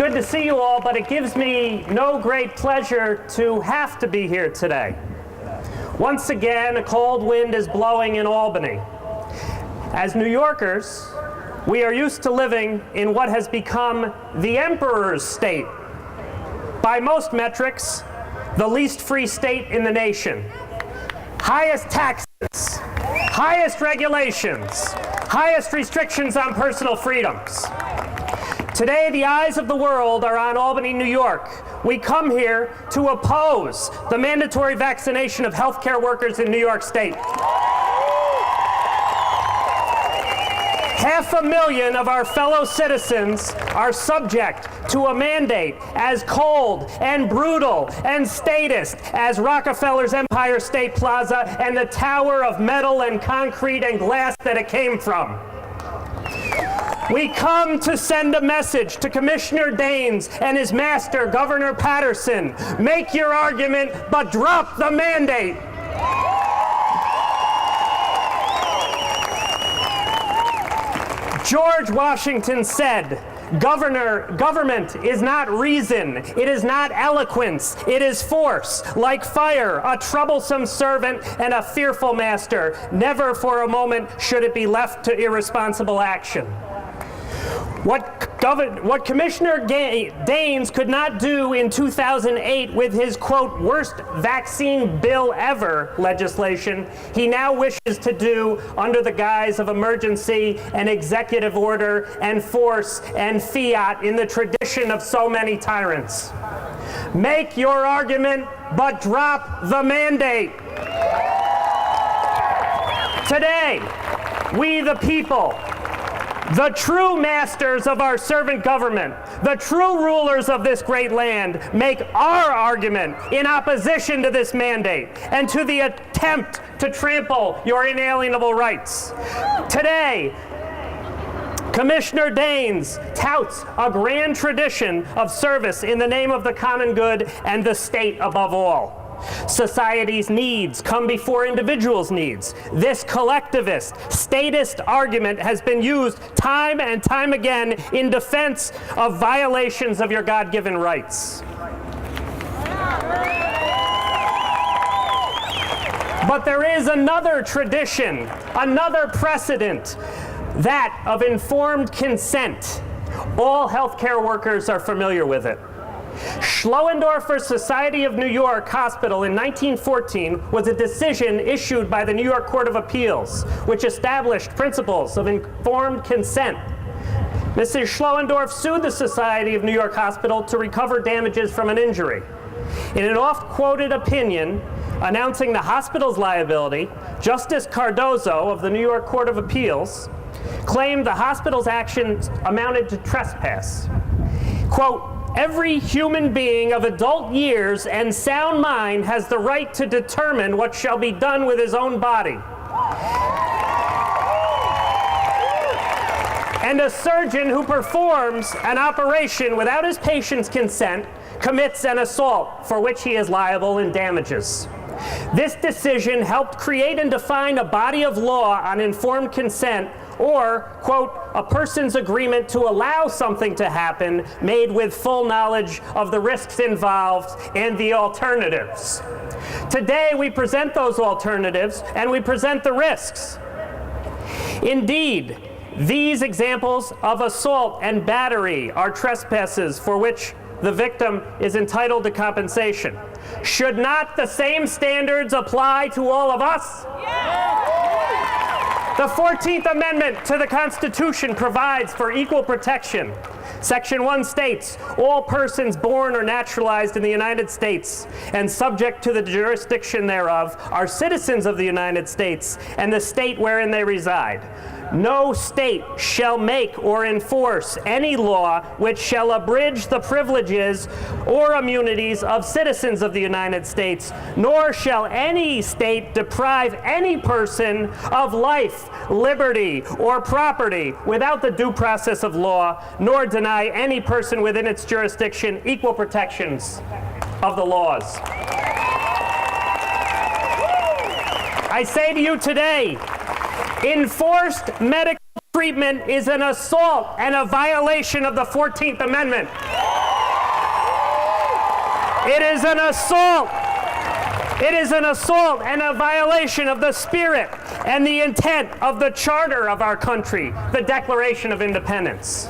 good to see you all, but it gives me no great pleasure to have to be here today. Once again, a cold wind is blowing in Albany. As New Yorkers, we are used to living in what has become the emperor's state. By most metrics, the least free state in the nation. Highest taxes, highest regulations, highest restrictions on personal freedoms. Today, the eyes of the world are on Albany, New York. We come here to oppose the mandatory vaccination of healthcare workers in New York State. 500,000 of our fellow citizens are subject to a mandate as cold and brutal and statist as Rockefeller's Empire State Plaza and the tower of metal and concrete and glass that it came from. We come to send a message to Commissioner Daines and his master, Governor Patterson. Make your argument, but drop the mandate. George Washington said, government is not reason, it is not eloquence, it is force. Like fire, a troublesome servant and a fearful master. Never for a moment should it be left to irresponsible action. What Commissioner Daines could not do in 2008 with his, quote, worst vaccine bill ever legislation, he now wishes to do under the guise of emergency and executive order and force and fiat in the tradition of so many tyrants. Make your argument, but drop the mandate. Today, we the people, the true masters of our servant government, the true rulers of this great land, make our argument in opposition to this mandate and to the attempt to trample your inalienable rights. Today, Commissioner Daines touts a grand tradition of service in the name of the common good and the state above all. Society's needs come before individuals' needs. This collectivist, statist argument has been used time and time again in defense of violations of your God-given rights. But there is another tradition, another precedent, that of informed consent. All healthcare workers are familiar with it. Schlöendorfer Society of New York Hospital in 1914 was a decision issued by the New York Court of Appeals, which established principles of informed consent. Mrs. Schlöendorf sued the Society of New York Hospital to recover damages from an injury. In an oft-quoted opinion announcing the hospital's liability, Justice Cardozo of the New York Court of Appeals claimed the hospital's actions amounted to trespass. Quote, every human being of adult years and sound mind has the right to determine what shall be done with his own body. And a surgeon who performs an operation without his patient's consent commits an assault for which he is liable in damages. This decision helped create and define a body of law on informed consent, or, quote, a person's agreement to allow something to happen made with full knowledge of the risks involved and the alternatives. Today, we present those alternatives and we present the risks. Indeed, these examples of assault and battery are trespasses for which the victim is entitled to compensation. Should not the same standards apply to all of us? The 14th Amendment to the Constitution provides for equal protection. Section 1 states, all persons born or naturalized in the United States and subject to the jurisdiction thereof are citizens of the United States and the state wherein they reside. No state shall make or enforce any law which shall abridge the privileges or immunities of citizens of the United States, nor shall any state deprive any person of life, liberty, or property without the due process of law, nor deny any person within its jurisdiction equal protections of the laws. I say to you today, enforced medical treatment is an assault and a violation of the 14th Amendment. It is an assault. It is an assault and a violation of the spirit and the intent of the charter of our country, the Declaration of Independence.